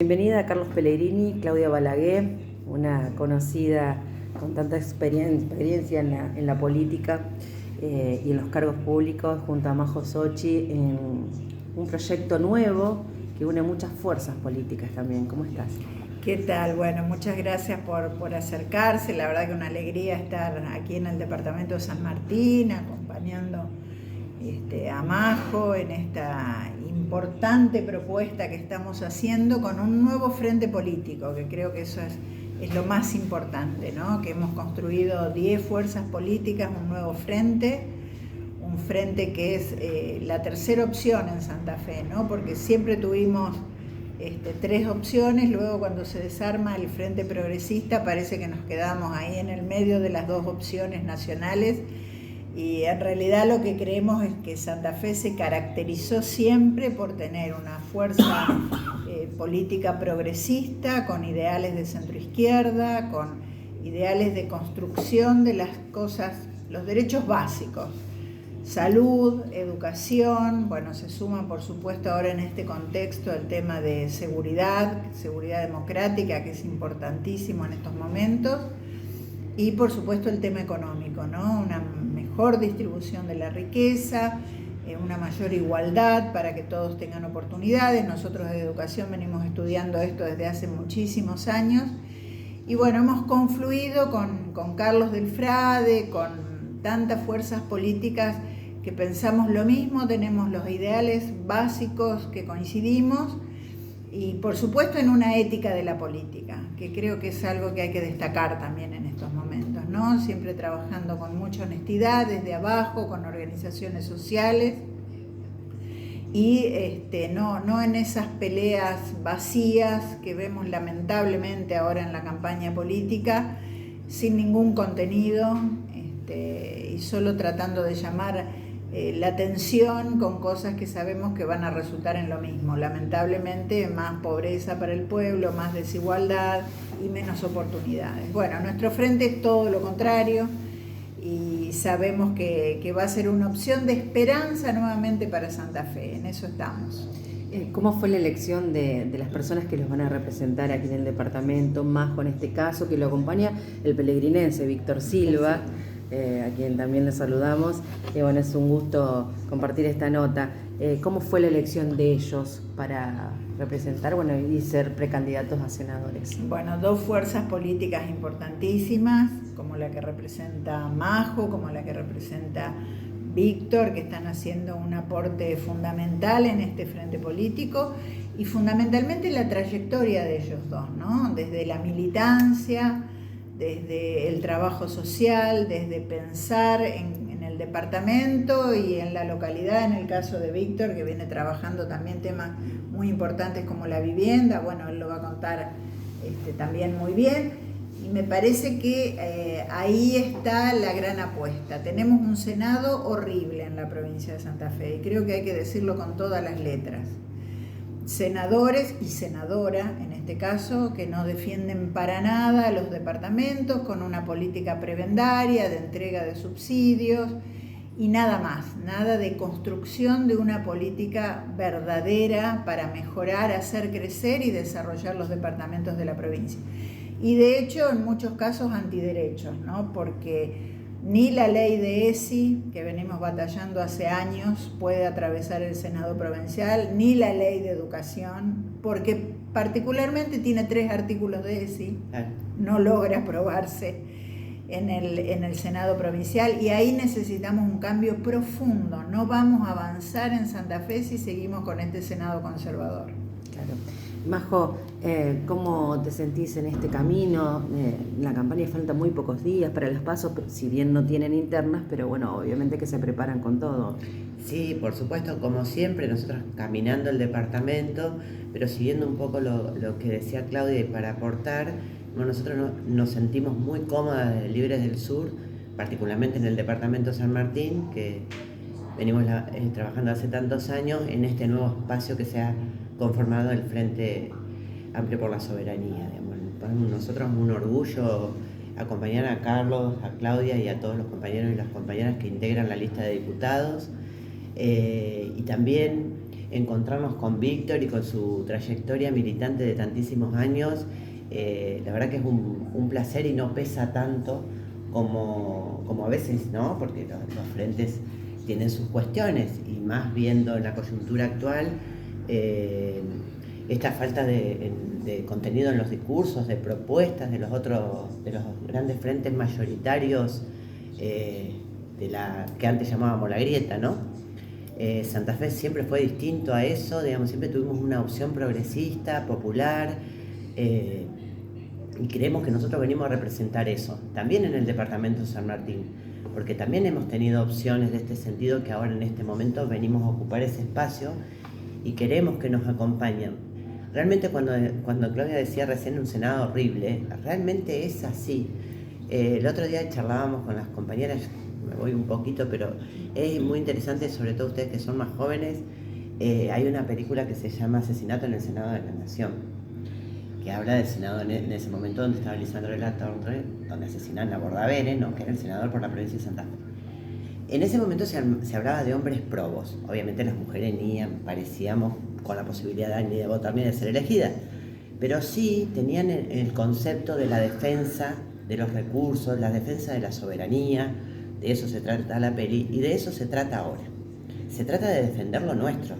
Bienvenida a Carlos Pellegrini, Claudia Balaguer, una conocida con tanta experiencia en la política y en los cargos públicos, junto a Majo Sochi, en un proyecto nuevo que une muchas fuerzas políticas también. ¿Cómo estás? ¿Qué tal? Bueno, muchas gracias por acercarse. La verdad que una alegría estar aquí en el departamento de San Martín, acompañando a Majo en esta importante propuesta que estamos haciendo con un nuevo frente político, que creo que eso es lo más importante, ¿no? Que hemos construido 10 fuerzas políticas, un nuevo frente, un frente que es la tercera opción en Santa Fe, ¿no? Porque siempre tuvimos 3 opciones, luego cuando se desarma el Frente Progresista parece que nos quedamos ahí en el medio de las 2 opciones nacionales, y en realidad lo que creemos es que Santa Fe se caracterizó siempre por tener una fuerza política progresista, con ideales de centroizquierda, con ideales de construcción de las cosas, los derechos básicos. Salud, educación, bueno, se suma por supuesto ahora en este contexto el tema de seguridad democrática, que es importantísimo en estos momentos, y por supuesto el tema económico, ¿no? Una mejor distribución de la riqueza, una mayor igualdad para que todos tengan oportunidades. Nosotros de educación venimos estudiando esto desde hace muchísimos años, y bueno, hemos confluido con Carlos del Frade, con tantas fuerzas políticas que pensamos lo mismo, tenemos los ideales básicos que coincidimos, y por supuesto en una ética de la política, que creo que es algo que hay que destacar también en estos momentos, ¿no? Siempre trabajando con mucha honestidad desde abajo, con organizaciones sociales, y no en esas peleas vacías que vemos lamentablemente ahora en la campaña política, sin ningún contenido, y solo tratando de llamar la atención con cosas que sabemos que van a resultar en lo mismo. Lamentablemente, más pobreza para el pueblo, más desigualdad y menos oportunidades. Bueno, nuestro frente es todo lo contrario, y sabemos que va a ser una opción de esperanza nuevamente para Santa Fe. En eso estamos. ¿Cómo fue la elección de las personas que los van a representar aquí en el departamento? Majo en este caso, que lo acompaña el pelegrinense Víctor Silva, a quien también le saludamos. Bueno, es un gusto compartir esta nota. ¿Cómo fue la elección de ellos para representar, y ser precandidatos a senadores? Bueno, 2 fuerzas políticas importantísimas, como la que representa Majo, como la que representa Víctor, que están haciendo un aporte fundamental en este frente político, y fundamentalmente la trayectoria de ellos dos, ¿no? Desde la militancia, desde el trabajo social, desde pensar en el departamento y en la localidad, en el caso de Víctor, que viene trabajando también temas muy importantes como la vivienda. Bueno, él lo va a contar también muy bien, y me parece que ahí está la gran apuesta. Tenemos un Senado horrible en la provincia de Santa Fe, y creo que hay que decirlo con todas las letras. Senadores y senadora, en este caso, que no defienden para nada a los departamentos, con una política prebendaria, de entrega de subsidios, y nada más, nada de construcción de una política verdadera para mejorar, hacer crecer y desarrollar los departamentos de la provincia. Y de hecho, en muchos casos antiderechos, ¿no? Porque ni la ley de ESI, que venimos batallando hace años, puede atravesar el Senado provincial, ni la ley de educación, porque particularmente tiene 3 artículos de ESI, no logra aprobarse en el Senado provincial, y ahí necesitamos un cambio profundo. No vamos a avanzar en Santa Fe si seguimos con este Senado conservador. Claro. Majo, ¿cómo te sentís en este camino? La campaña falta muy pocos días para las PASO, si bien no tienen internas, pero bueno, obviamente que se preparan con todo. Sí, por supuesto, como siempre, nosotros caminando el departamento, pero siguiendo un poco lo que decía Claudia, y para aportar, nosotros nos sentimos muy cómodas de Libres del Sur, particularmente en el departamento de San Martín, que venimos trabajando hace tantos años en este nuevo espacio que se ha conformado el Frente Amplio por la Soberanía. Para nosotros es un orgullo acompañar a Carlos, a Claudia y a todos los compañeros y las compañeras que integran la lista de diputados, y también encontrarnos con Víctor y con su trayectoria militante de tantísimos años. La verdad que es un placer y no pesa tanto como a veces, ¿no? Porque los frentes tienen sus cuestiones, y más viendo en la coyuntura actual esta falta de contenido en los discursos, de propuestas de los grandes frentes mayoritarios de la que antes llamábamos la grieta, ¿no? Santa Fe siempre fue distinto a eso, digamos, siempre tuvimos una opción progresista, popular, y creemos que nosotros venimos a representar eso, también en el departamento de San Martín, porque también hemos tenido opciones de este sentido que ahora en este momento venimos a ocupar ese espacio y queremos que nos acompañen. Realmente cuando Claudia decía recién un Senado horrible, realmente es así. El otro día charlábamos con las compañeras, me voy un poquito, pero es muy interesante, sobre todo ustedes que son más jóvenes. Hay una película que se llama Asesinato en el Senado de la Nación, que habla del Senado en ese momento donde estaba Lisandro Latorre, donde asesinan a Bordaberry, ¿no? Que era el senador por la provincia de Santa Fe. En ese momento se hablaba de hombres probos. Obviamente las mujeres ni parecíamos con la posibilidad ni de votar ni de ser elegidas, pero sí tenían el concepto de la defensa de los recursos, la defensa de la soberanía. De eso se trata la peli y de eso se trata ahora. Se trata de defender lo nuestro,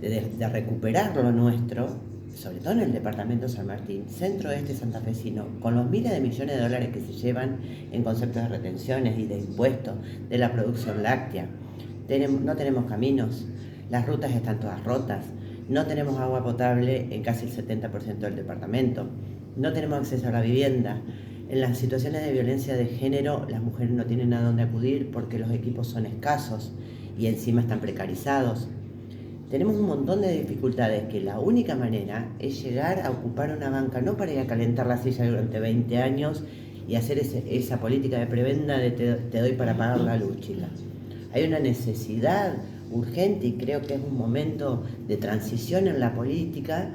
de recuperar lo nuestro, sobre todo en el departamento de San Martín, centro-este santafesino, con los miles de millones de dólares que se llevan en conceptos de retenciones y de impuestos de la producción láctea. No tenemos caminos, las rutas están todas rotas, no tenemos agua potable en casi el 70% del departamento, no tenemos acceso a la vivienda. En las situaciones de violencia de género, las mujeres no tienen a dónde acudir porque los equipos son escasos y encima están precarizados. Tenemos un montón de dificultades que la única manera es llegar a ocupar una banca, no para ir a calentar la silla durante 20 años y hacer esa política de prebenda de te doy para pagar la luz, chica. Hay una necesidad urgente y creo que es un momento de transición en la política,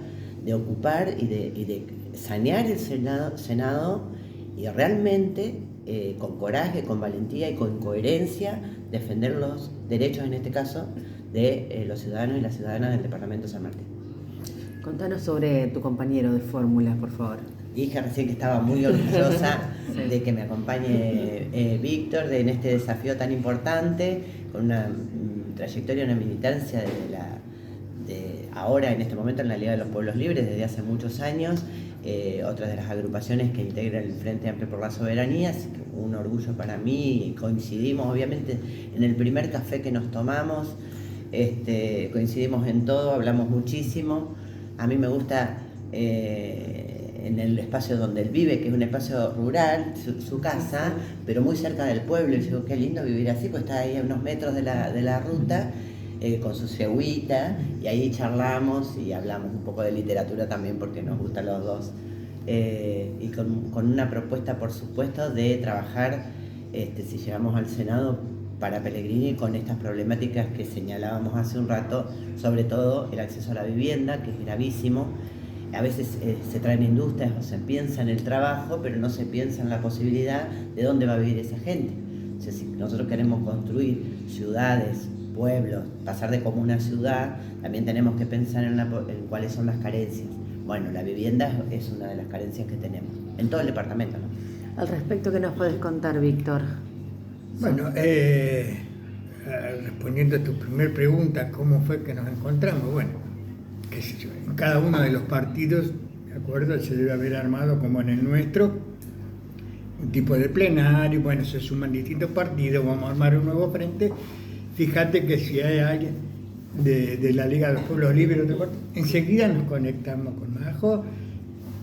de ocupar y de sanear el Senado y realmente con coraje, con valentía y con coherencia defender los derechos, en este caso, de los ciudadanos y las ciudadanas del departamento de San Martín. Contanos sobre tu compañero de fórmula, por favor. Dije recién que estaba muy orgullosa sí. de que me acompañe Víctor en este desafío tan importante, con una trayectoria, una militancia de ahora, en este momento, en la Liga de los Pueblos Libres, desde hace muchos años, otra de las agrupaciones que integran el Frente Amplio por la Soberanía, así que un orgullo para mí. Coincidimos, obviamente, en el primer café que nos tomamos, coincidimos en todo, hablamos muchísimo. A mí me gusta en el espacio donde él vive, que es un espacio rural, su casa, pero muy cerca del pueblo, y digo, qué lindo vivir así, pues está ahí a unos metros de la ruta, con su cegüita, y ahí charlamos y hablamos un poco de literatura también, porque nos gustan los dos, y con una propuesta, por supuesto, de trabajar, si llegamos al Senado, para Pellegrini, con estas problemáticas que señalábamos hace un rato, sobre todo el acceso a la vivienda, que es gravísimo. A veces se traen industrias o se piensa en el trabajo, pero no se piensa en la posibilidad de dónde va a vivir esa gente. O sea, si nosotros queremos construir ciudades, pueblos, pasar de comuna a ciudad, también tenemos que pensar en cuáles son las carencias. Bueno, la vivienda es una de las carencias que tenemos, en todo el departamento, ¿no? Al respecto, ¿qué nos puedes contar, Víctor? Bueno, respondiendo a tu primer pregunta, ¿cómo fue que nos encontramos? Bueno, qué sé yo, en cada uno de los partidos, ¿de acuerdo? Se debe haber armado, como en el nuestro, un tipo de plenario. Bueno, se suman distintos partidos, vamos a armar un nuevo frente. Fíjate que si hay alguien de la Liga de los Pueblos Libres, enseguida nos conectamos con Majo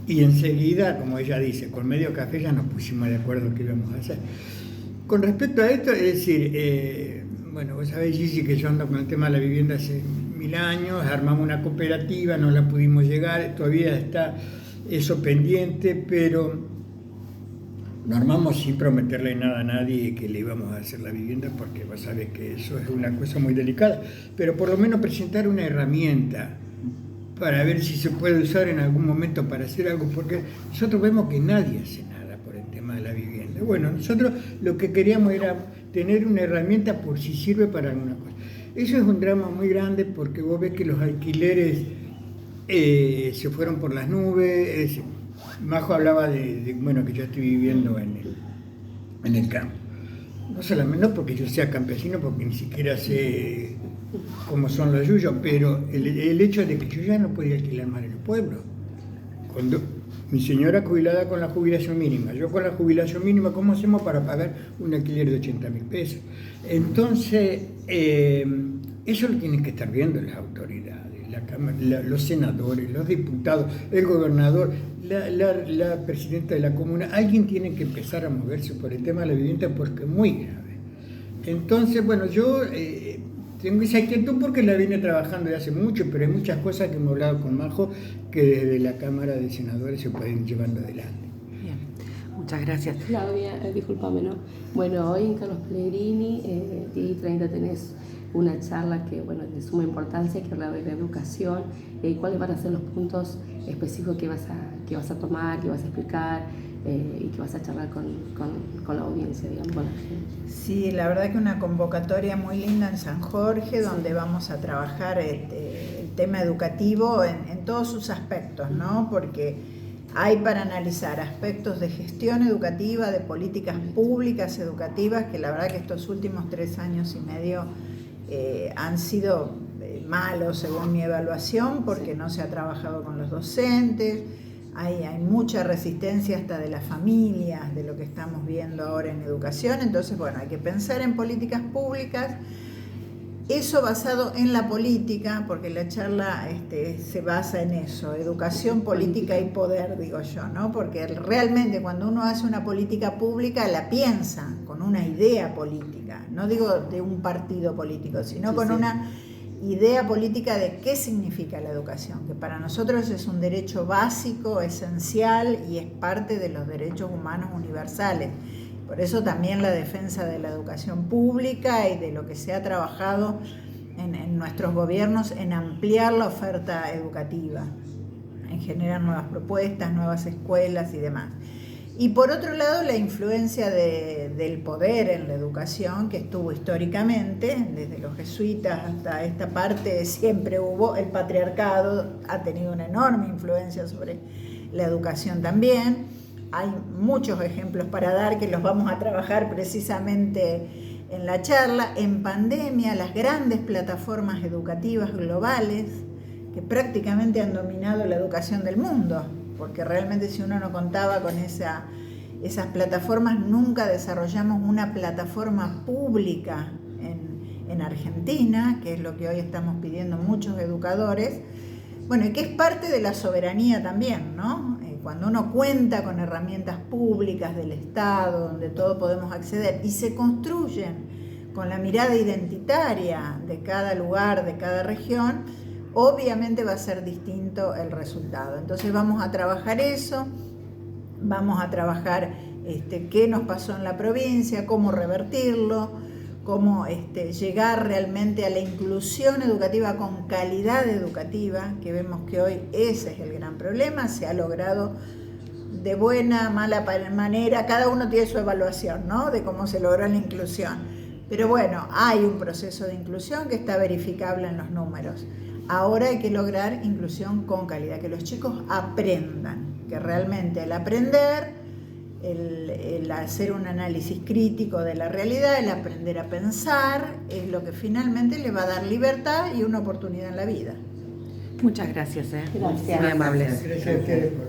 y enseguida, como ella dice, con medio café ya nos pusimos de acuerdo qué íbamos a hacer. Con respecto a esto, es decir, bueno, vos sabés, Gigi, que yo ando con el tema de la vivienda hace 1000 años, armamos una cooperativa, no la pudimos llegar, todavía está eso pendiente, pero no armamos sin prometerle nada a nadie que le íbamos a hacer la vivienda, porque vos sabés que eso es una cosa muy delicada, pero por lo menos presentar una herramienta para ver si se puede usar en algún momento para hacer algo, porque nosotros vemos que nadie hace nada por el tema de la vivienda. Bueno, nosotros lo que queríamos era tener una herramienta por si sirve para alguna cosa. Eso es un drama muy grande porque vos ves que los alquileres se fueron por las nubes. Majo hablaba bueno, que yo estoy viviendo en el campo. No solamente no porque yo sea campesino, porque ni siquiera sé cómo son los yuyos, pero el hecho de que yo ya no podía alquilar más en el pueblo. Cuando mi señora jubilada con la jubilación mínima, yo con la jubilación mínima, ¿cómo hacemos para pagar un alquiler de 80.000 pesos? Entonces, eso lo tienen que estar viendo las autoridades, la Cámara, los senadores, los diputados, el gobernador, la presidenta de la comuna. Alguien tiene que empezar a moverse por el tema de la vivienda porque es muy grave. Entonces, bueno, yo tengo esa inquietud porque la vine trabajando de hace mucho, pero hay muchas cosas que hemos hablado con Majo que desde la Cámara de Senadores se pueden ir llevando adelante. Bien, muchas gracias. Claudia, discúlpame, ¿no? Bueno, hoy en Carlos Pellegrini, 10:30 tenés una charla que, bueno, de suma importancia, que habla de la educación. ¿Cuáles van a ser los puntos específicos que vas a tomar, que vas a explicar y que vas a charlar con la audiencia, digamos, con la gente? Sí, la verdad que una convocatoria muy linda en San Jorge, donde vamos a trabajar el tema educativo en todos sus aspectos, ¿no? Porque hay para analizar aspectos de gestión educativa, de políticas públicas educativas, que la verdad que estos últimos 3 años y medio han sido malos según mi evaluación, porque no se ha trabajado con los docentes, hay mucha resistencia hasta de las familias, de lo que estamos viendo ahora en educación. Entonces, bueno, hay que pensar en políticas públicas, eso basado en la política, porque la charla se basa en eso, educación, política y poder, digo yo, ¿no? Porque realmente cuando uno hace una política pública la piensa con una idea política, no digo de un partido político, sino con una idea política de qué significa la educación, que para nosotros es un derecho básico, esencial y es parte de los derechos humanos universales. Por eso también la defensa de la educación pública y de lo que se ha trabajado en nuestros gobiernos en ampliar la oferta educativa, en generar nuevas propuestas, nuevas escuelas y demás. Y por otro lado, la influencia del poder en la educación, que estuvo históricamente, desde los jesuitas hasta esta parte, siempre hubo. El patriarcado ha tenido una enorme influencia sobre la educación también. Hay muchos ejemplos para dar que los vamos a trabajar precisamente en la charla. En pandemia, las grandes plataformas educativas globales que prácticamente han dominado la educación del mundo, porque realmente si uno no contaba con esas plataformas, nunca desarrollamos una plataforma pública en Argentina, que es lo que hoy estamos pidiendo muchos educadores, bueno, y que es parte de la soberanía también, ¿no? Cuando uno cuenta con herramientas públicas del Estado, donde todos podemos acceder, y se construyen con la mirada identitaria de cada lugar, de cada región, obviamente va a ser distinto el resultado. Entonces vamos a trabajar eso, vamos a trabajar qué nos pasó en la provincia, cómo revertirlo, cómo llegar realmente a la inclusión educativa con calidad educativa, que vemos que hoy ese es el gran problema. Se ha logrado de buena, mala manera, cada uno tiene su evaluación, ¿no?, de cómo se logró la inclusión. Pero bueno, hay un proceso de inclusión que está verificable en los números. Ahora hay que lograr inclusión con calidad, que los chicos aprendan, que realmente el aprender, el hacer un análisis crítico de la realidad, el aprender a pensar, es lo que finalmente le va a dar libertad y una oportunidad en la vida. Muchas gracias. Gracias. Muy amables. Gracias a ustedes por